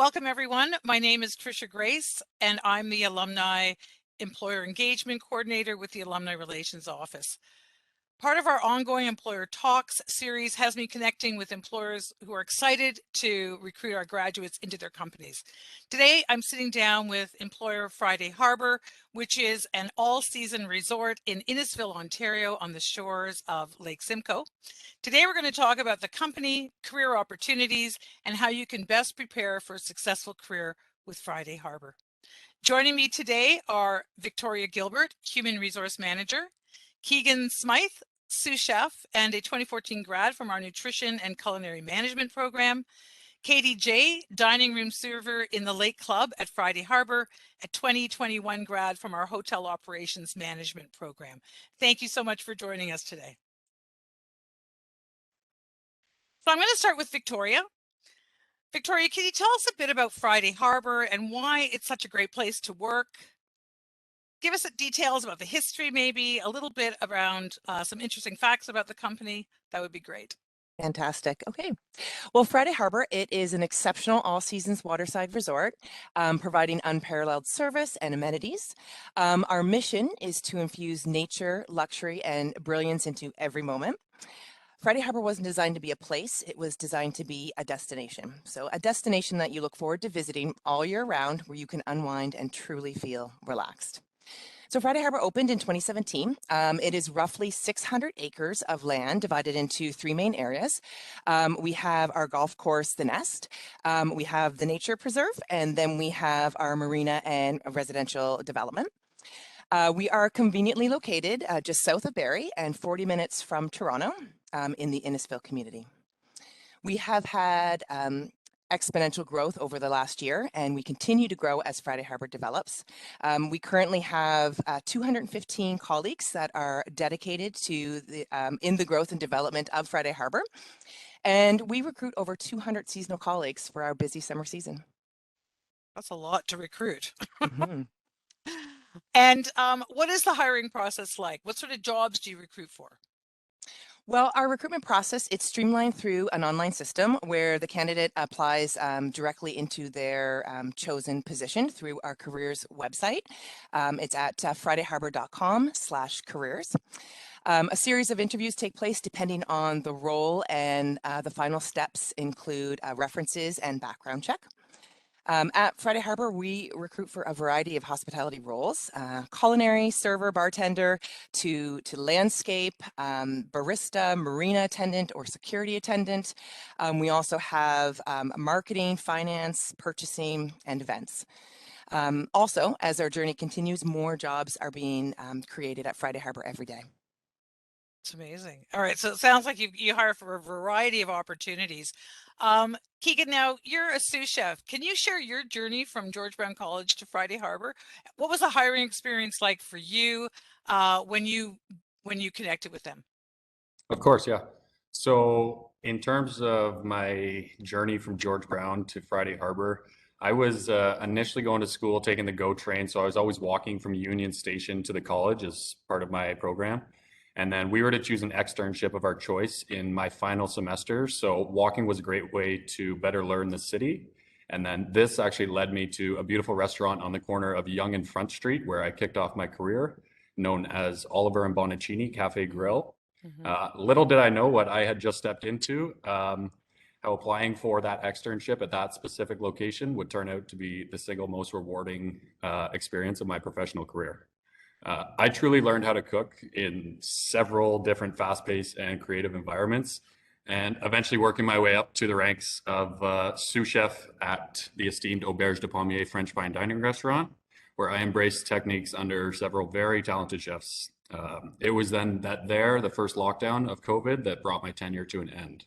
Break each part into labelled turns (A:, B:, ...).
A: Welcome, everyone. My name is Tricia Grace, and I'm the Alumni Employer Engagement Coordinator with the Alumni Relations Office. Part of our ongoing Employer Talks series has me connecting with employers who are excited to recruit our graduates into their companies. Today, I'm sitting down with employer Friday Harbour, which is an all-season resort in Innisfil, Ontario, on the shores of Lake Simcoe. Today, we're going to talk about the company, career opportunities, and how you can best prepare for a successful career with Friday Harbour. Joining me today are Victoria Gilbert, Human Resource Manager, Keegan Smythe, sous chef and a 2014 grad from our Nutrition and Culinary Management program, Katie J, dining room server in the Lake Club at Friday Harbour, a 2021 grad from our Hotel Operations Management program. Thank you so much for joining us today. So I'm going to start with Victoria. Victoria, can you tell us a bit about Friday Harbour and why it's such a great place to work? Give us details about the history, maybe a little bit around some interesting facts about the company. That would be great.
B: Fantastic. Okay. Well, Friday Harbour, it is an exceptional all-seasons waterside resort, providing unparalleled service and amenities. Our mission is to infuse nature, luxury, and brilliance into every moment. Friday Harbour wasn't designed to be a place, it was designed to be a destination. So a destination that you look forward to visiting all year round, where you can unwind and truly feel relaxed. So Friday Harbour opened in 2017. It is roughly 600 acres of land divided into three main areas. We have our golf course, The Nest. We have the nature preserve, and then we have our marina and residential development. We are conveniently located just south of Barrie and 40 minutes from Toronto in the Innisfil community. We have had exponential growth over the last year, and we continue to grow as Friday Harbour develops. We currently have 215 colleagues that are dedicated to in the growth and development of Friday Harbour, and we recruit over 200 seasonal colleagues for our busy summer season.
A: That's a lot to recruit.
B: Mm-hmm.
A: And what is the hiring process like? What sort of jobs do you recruit for?
B: Well, our recruitment process, it's streamlined through an online system where the candidate applies directly into their chosen position through our careers website. It's at fridayharbour.com/careers. A series of interviews take place depending on the role, and the final steps include references and background check. At Friday Harbour, we recruit for a variety of hospitality roles, culinary, server, bartender, to landscape, barista, marina attendant, or security attendant. We also have marketing, finance, purchasing, and events. Also, as our journey continues, more jobs are being created at Friday Harbour every day.
A: It's amazing. All right, so it sounds like you hire for a variety of opportunities. Keegan, now you're a sous chef. Can you share your journey from George Brown College to Friday Harbour? What was the hiring experience like for you when you connected with them?
C: Of course, yeah. So in terms of my journey from George Brown to Friday Harbour, I was initially going to school taking the GO train, so I was always walking from Union Station to the college as part of my program. And then we were to choose an externship of our choice in my final semester. So walking was a great way to better learn the city. And then this actually led me to a beautiful restaurant on the corner of Yonge and Front Street, where I kicked off my career, known as Oliver and Bonacini Cafe Grill. Little did I know what I had just stepped into, how applying for that externship at that specific location would turn out to be the single most rewarding experience of my professional career. I truly learned how to cook in several different fast-paced and creative environments, and eventually working my way up to the ranks of sous chef at the esteemed Auberge de Pommier French fine dining restaurant, where I embraced techniques under several very talented chefs. It was then the first lockdown of COVID, that brought my tenure to an end.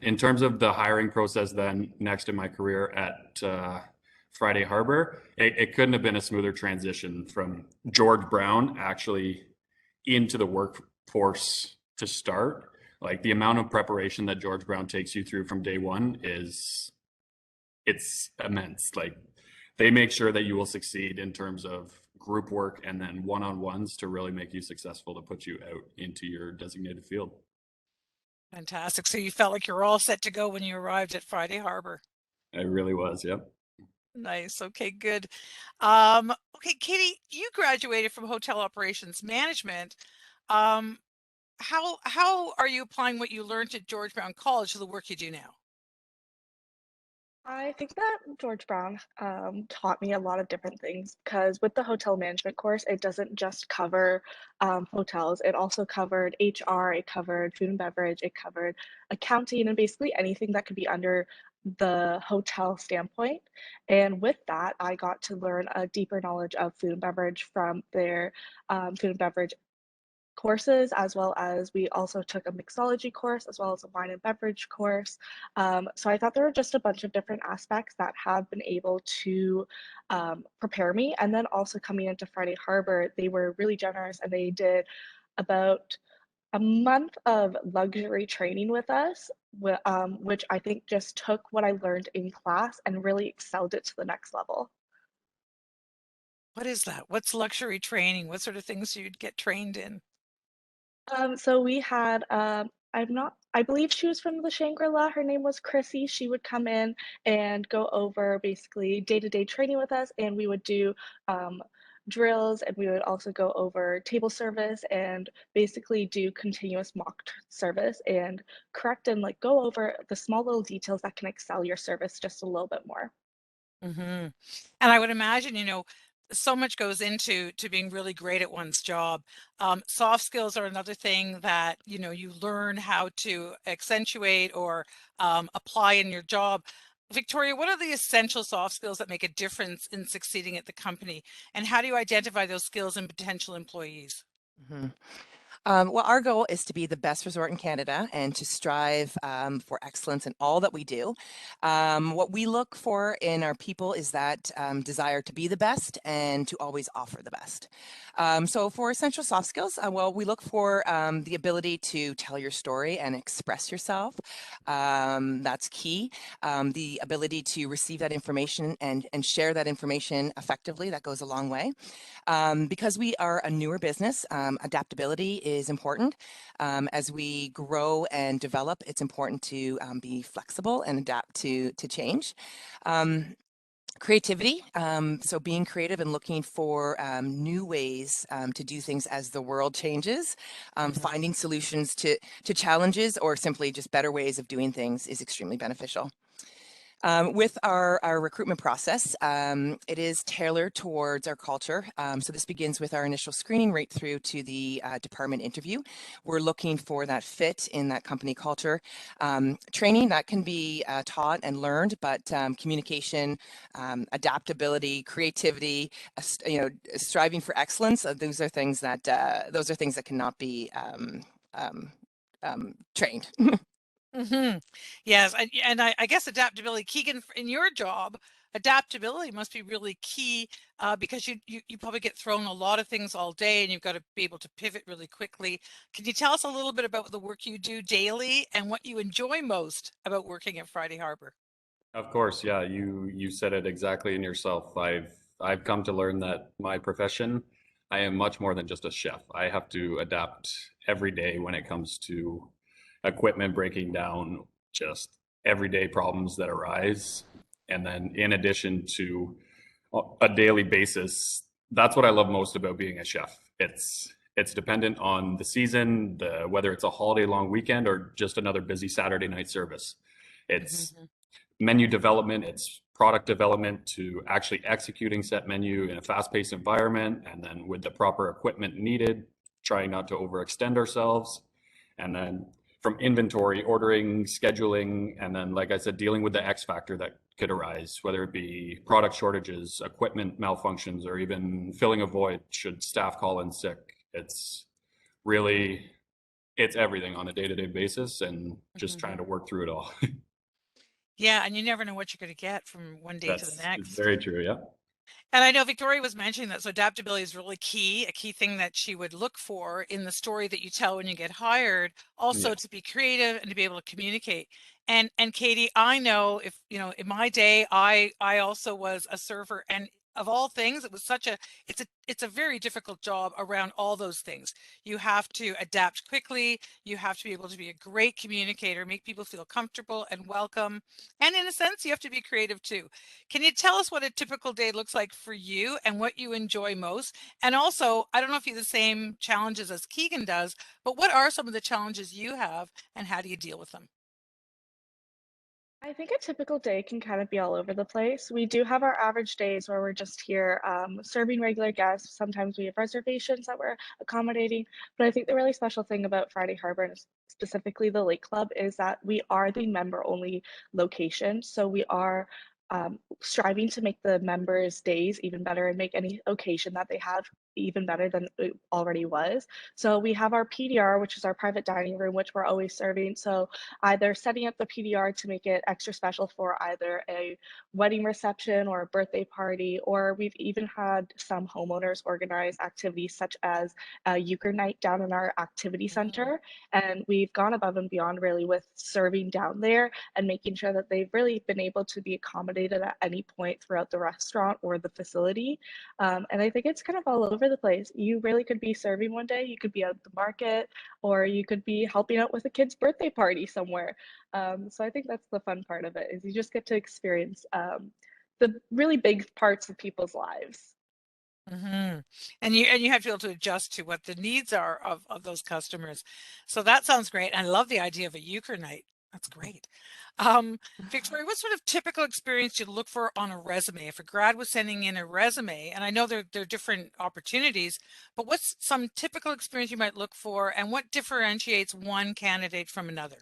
C: In terms of the hiring process then next in my career at Friday Harbour, it couldn't have been a smoother transition from George Brown actually into the workforce to start. Like, the amount of preparation that George Brown takes you through from day one it's immense. Like, they make sure that you will succeed in terms of group work and then one-on-ones to really make you successful, to put you out into your designated field.
A: Fantastic. So you felt like you were all set to go when you arrived at Friday Harbour.
C: It really was. Yep.
A: Nice. Okay, good. Okay, Katie, you graduated from hotel operations management. Um, how are you applying what you learned at George Brown College to the work you do now?
D: I think that George Brown taught me a lot of different things because with the hotel management course, it doesn't just cover hotels. It also covered HR, it covered food and beverage, it covered accounting, and basically anything that could be under the hotel standpoint. And with that, I got to learn a deeper knowledge of food and beverage from their food and beverage courses, as well as we also took a mixology course, as well as a wine and beverage course. So I thought there were just a bunch of different aspects that have been able to prepare me. And then also coming into Friday Harbour, they were really generous and they did about a month of luxury training with us, which I think just took what I learned in class and really excelled it to the next level.
A: What is that? What's luxury training? What sort of things you'd get trained in?
D: So we had, I believe she was from the Shangri-La. Her name was Chrissy. She would come in and go over basically day-to-day training with us, and we would do drills, and we would also go over table service and basically do continuous service and correct and like go over the small little details that can excel your service just a little bit more.
A: And I would imagine, so much goes into being really great at one's job. Soft skills are another thing that, you learn how to accentuate or apply in your job. Victoria, what are the essential soft skills that make a difference in succeeding at the company? And how do you identify those skills in potential employees?
B: Mhm. Well, our goal is to be the best resort in Canada and to strive for excellence in all that we do. What we look for in our people is that desire to be the best and to always offer the best. So for essential soft skills, well, we look for the ability to tell your story and express yourself. That's key. The ability to receive that information and share that information effectively, that goes a long way. Because we are a newer business, adaptability is important. As we grow and develop, it's important to be flexible and adapt to change. Creativity, so being creative and looking for new ways to do things as the world changes, finding solutions to challenges or simply just better ways of doing things is extremely beneficial. With our recruitment process, it is tailored towards our culture. So this begins with our initial screening right through to the department interview. We're looking for that fit in that company culture. Training that can be taught and learned, but communication, adaptability, creativity, striving for excellence. Those are things that cannot be trained.
A: Yes, and I guess adaptability, Keegan, in your job, adaptability must be really key because you probably get thrown a lot of things all day and you've got to be able to pivot really quickly. Can you tell us a little bit about the work you do daily and what you enjoy most about working at Friday Harbour?
C: Of course, yeah. You said it exactly in yourself. I've come to learn that my profession, I am much more than just a chef. I have to adapt every day when it comes to equipment breaking down, just everyday problems that arise. And then in addition to a daily basis, that's what I love most about being a chef. It's dependent on the season, whether it's a holiday long weekend or just another busy Saturday night service. It's menu development, it's product development to actually executing set menu in a fast-paced environment, and then with the proper equipment needed, trying not to overextend ourselves. And then from inventory, ordering, scheduling, and then, like I said, dealing with the X factor that could arise, whether it be product shortages, equipment malfunctions, or even filling a void should staff call in sick. It's really, it's everything on a day-to-day basis and just trying to work through it all.
A: Yeah, and you never know what you're going to get from one day to the
C: That's
A: next.
C: very true. Yeah.
A: And I know Victoria was mentioning that, so adaptability is really key, a key thing that she would look for in the story that you tell when you get hired, also
C: Yes.
A: to be creative and to be able to communicate. And Katie, I know if, in my day, I also was a server, and of all things, it was it's a very difficult job around all those things. You have to adapt quickly. You have to be able to be a great communicator, make people feel comfortable and welcome. And in a sense, you have to be creative too. Can you tell us what a typical day looks like for you and what you enjoy most? And also, I don't know if you have the same challenges as Keegan does, but what are some of the challenges you have and how do you deal with them?
D: I think a typical day can kind of be all over the place. We do have our average days where we're just here serving regular guests. Sometimes we have reservations that we're accommodating. But I think the really special thing about Friday Harbor and specifically the Lake Club is that we are the member only location. So we are striving to make the members' days even better and make any occasion that they have even better than it already was. So we have our PDR, which is our private dining room, which we're always serving. So either setting up the PDR to make it extra special for either a wedding reception or a birthday party, or we've even had some homeowners organize activities such as a euchre night down in our activity center. And we've gone above and beyond really with serving down there and making sure that they've really been able to be accommodated at any point throughout the restaurant or the facility. And I think it's kind of all over the place. You really could be serving one day, you could be at the market, or you could be helping out with a kid's birthday party somewhere. So I think that's the fun part of it is you just get to experience the really big parts of people's lives.
A: Mm-hmm. And you have to be able to adjust to what the needs are of those customers. So that sounds great. I love the idea of a euchre night. That's great. Victoria, what sort of typical experience do you look for on a resume? If a grad was sending in a resume, and I know there are different opportunities, but what's some typical experience you might look for, and what differentiates one candidate from another?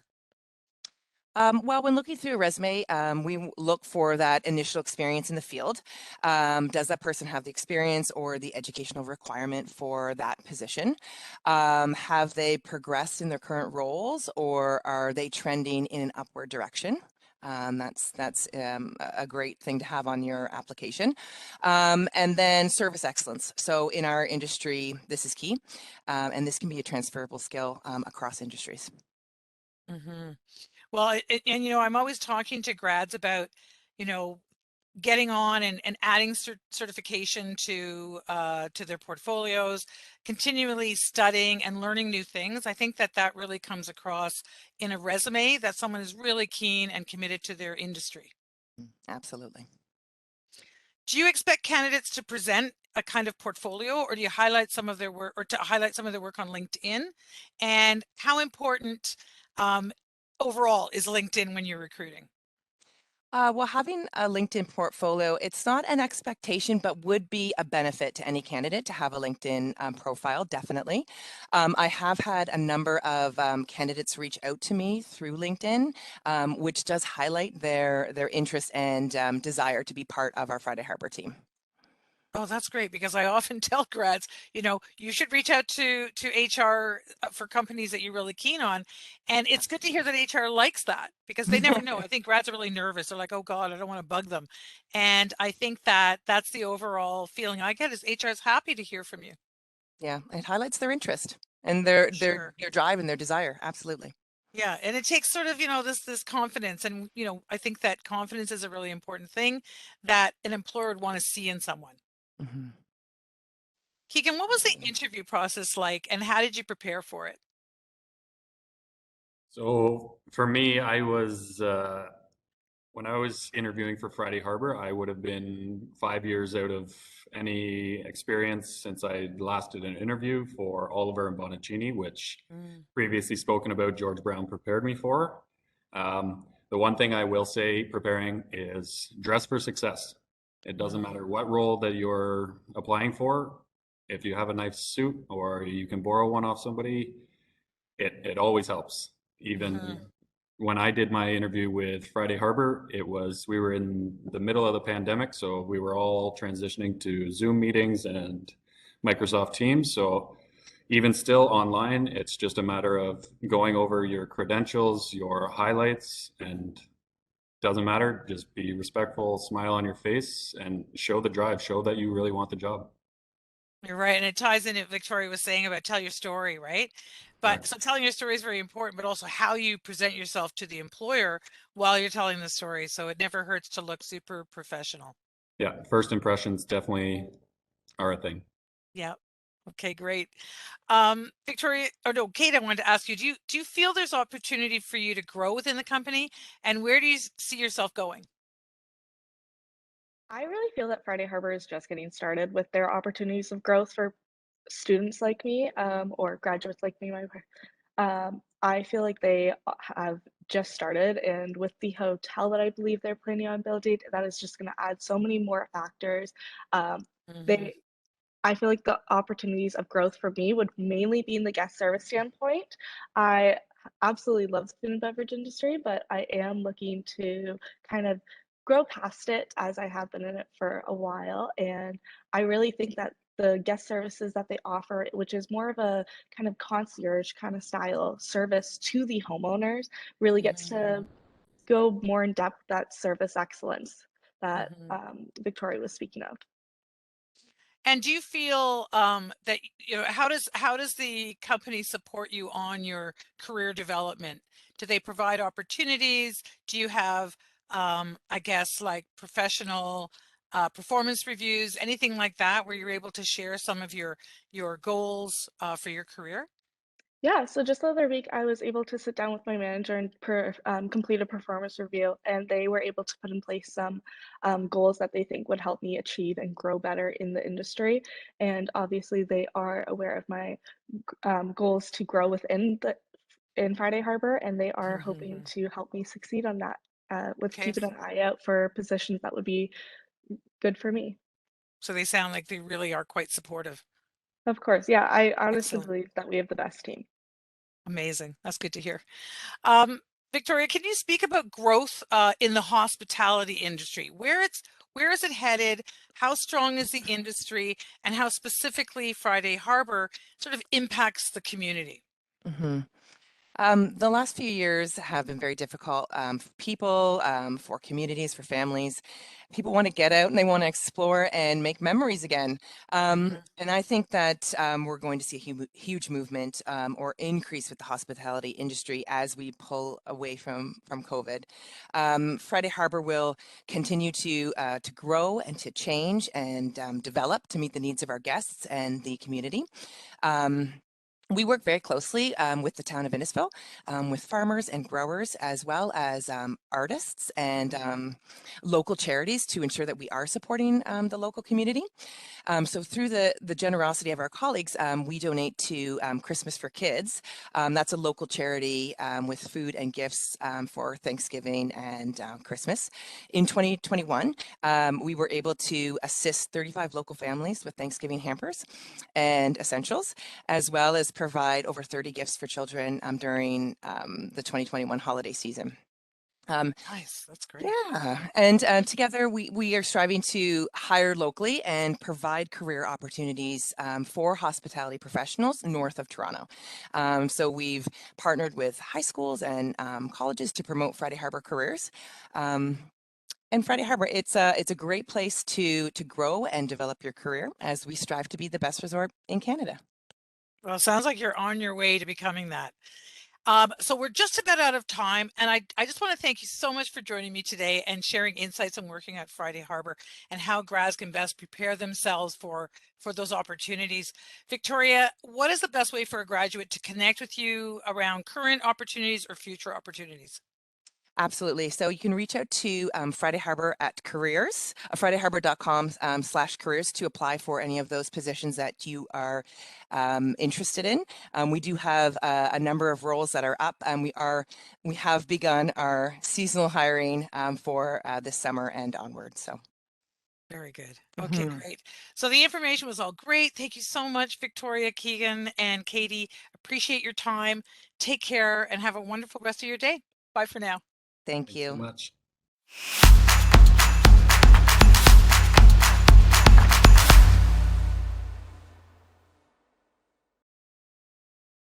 B: Well, when looking through a resume, we look for that initial experience in the field. Does that person have the experience or the educational requirement for that position? Have they progressed in their current roles, or are they trending in an upward direction? That's a great thing to have on your application. And then service excellence. So in our industry, this is key, and this can be a transferable skill across industries.
A: Mm-hmm. Well, and I'm always talking to grads about, you know, getting on and adding certification to their portfolios, continually studying and learning new things. I think that really comes across in a resume that someone is really keen and committed to their industry.
B: Absolutely.
A: Do you expect candidates to present a kind of portfolio, or do you highlight some of their work, or to highlight some of their work on LinkedIn? And how important overall is LinkedIn when you're recruiting?
B: Well, having a LinkedIn portfolio, it's not an expectation, but would be a benefit to any candidate to have a LinkedIn profile, definitely. I have had a number of candidates reach out to me through LinkedIn, which does highlight their interest and desire to be part of our Friday Harbor team.
A: Oh, that's great, because I often tell grads, you should reach out to HR for companies that you're really keen on. And it's good to hear that HR likes that, because they never know. I think grads are really nervous. They're like, oh God, I don't want to bug them. And I think that's the overall feeling I get is HR is happy to hear from you.
B: Yeah, it highlights their interest and their
A: Sure.
B: their drive and their desire. Absolutely.
A: Yeah, and it takes sort of, this confidence, and I think that confidence is a really important thing that an employer would want to see in someone.
B: Mhm.
A: Keegan, what was the interview process like, and how did you prepare for it?
C: So for me, when I was interviewing for Friday Harbor, I would have been 5 years out of any experience since I last did an interview for Oliver and Bonacini, which
A: Mm.
C: previously spoken about George Brown prepared me for. The one thing I will say preparing is dress for success. It doesn't
A: Mm.
C: matter what role that you're applying for. If you have a nice suit or you can borrow one off somebody, it always helps. Even
A: Mhm.
C: when I did my interview with Friday Harbor, we were in the middle of the pandemic, so we were all transitioning to Zoom meetings and Microsoft Teams. So even still online, it's just a matter of going over your credentials, your highlights, and doesn't matter. Just be respectful, smile on your face, and show the drive. Show that you really want the job.
A: You're right, and it ties into what Victoria was saying about tell your story, right? But
C: Correct.
A: so telling your story is very important, but also how you present yourself to the employer while you're telling the story. So it never hurts to look super professional.
C: Yeah, first impressions definitely are a thing.
A: Yeah. Okay, great. Victoria, or no, Kate, I wanted to ask you, do you feel there's opportunity for you to grow within the company, and where do you see yourself going?
D: I really feel that Friday Harbor is just getting started with their opportunities of growth for students like me, or graduates like me. I feel like they have just started, and with the hotel that I believe they're planning on building, that is just going to add so many more factors.
A: Mhm.
D: They I feel like the opportunities of growth for me would mainly be in the guest service standpoint. I absolutely love the food and beverage industry, but I am looking to kind of grow past it as I have been in it for a while. And I really think that the guest services that they offer, which is more of a kind of concierge kind of style service to the homeowners, really gets to
A: Mhm.
D: go more in depth that service excellence that
A: Mhm.
D: Victoria was speaking of.
A: And do you feel that, how does the company support you on your career development? Do they provide opportunities? Do you have, I guess, like professional performance reviews, anything like that, where you're able to share some of your goals for your career?
D: Yeah, so just the other week, I was able to sit down with my manager and complete a performance review, and they were able to put in place some goals that they think would help me achieve and grow better in the industry. And obviously, they are aware of my goals to grow in Friday Harbor, and they are hoping
A: Mhm.
D: to help me succeed on that. With
A: Okay,
D: keeping an eye out for positions that would be good for me.
A: so they sound like they really are quite supportive.
D: Of course, yeah, I honestly
A: Excellent.
D: believe that we have the best team.
A: Amazing. That's good to hear. Um, Victoria, can you speak about growth in the hospitality industry? Where is it headed? How strong is the industry, and how specifically Friday Harbor sort of impacts the community?
B: Mhm. The last few years have been very difficult for people, for communities, for families. People want to get out and they want to explore and make memories again.
A: Mhm.
B: And I think that we're going to see a huge movement or increase with the hospitality industry as we pull away from COVID. Friday Harbor will continue to grow and to change and develop to meet the needs of our guests and the community. Um, we work very closely with the town of Innisfil, with farmers and growers, as well as artists and local charities to ensure that we are supporting the local community. So through the generosity of our colleagues, we donate to Christmas for Kids. That's a local charity with food and gifts for Thanksgiving and Christmas. In 2021, we were able to assist 35 local families with Thanksgiving hampers and essentials, as well as provide over 30 gifts for children during the 2021 holiday season.
A: Nice. That's great.
B: Yeah, and together we are striving to hire locally and provide career opportunities for hospitality professionals north of Toronto. So we've partnered with high schools and colleges to promote Friday Harbor careers. And Friday Harbor, it's a great place to grow and develop your career as we strive to be the best resort in Canada.
A: Well, it sounds like you're on your way to becoming that. So we're just about out of time, and I just want to thank you so much for joining me today and sharing insights on working at Friday Harbor and how grads can best prepare themselves for those opportunities. Victoria, what is the best way for a graduate to connect with you around current opportunities or future opportunities?
B: Absolutely. So you can reach out to Friday Harbor at careers, fridayharbor.com /careers to apply for any of those positions that you are interested in. We do have a number of roles that are up, and we have begun our seasonal hiring for this summer and onward. So.
A: Very good. Okay,
B: Mhm.
A: great. So the information was all great. Thank you so much, Victoria, Keegan, and Katie. Appreciate your time. Take care and have a wonderful rest of your day. Bye for now.
B: Thank
C: Thanks so
B: you.
C: much.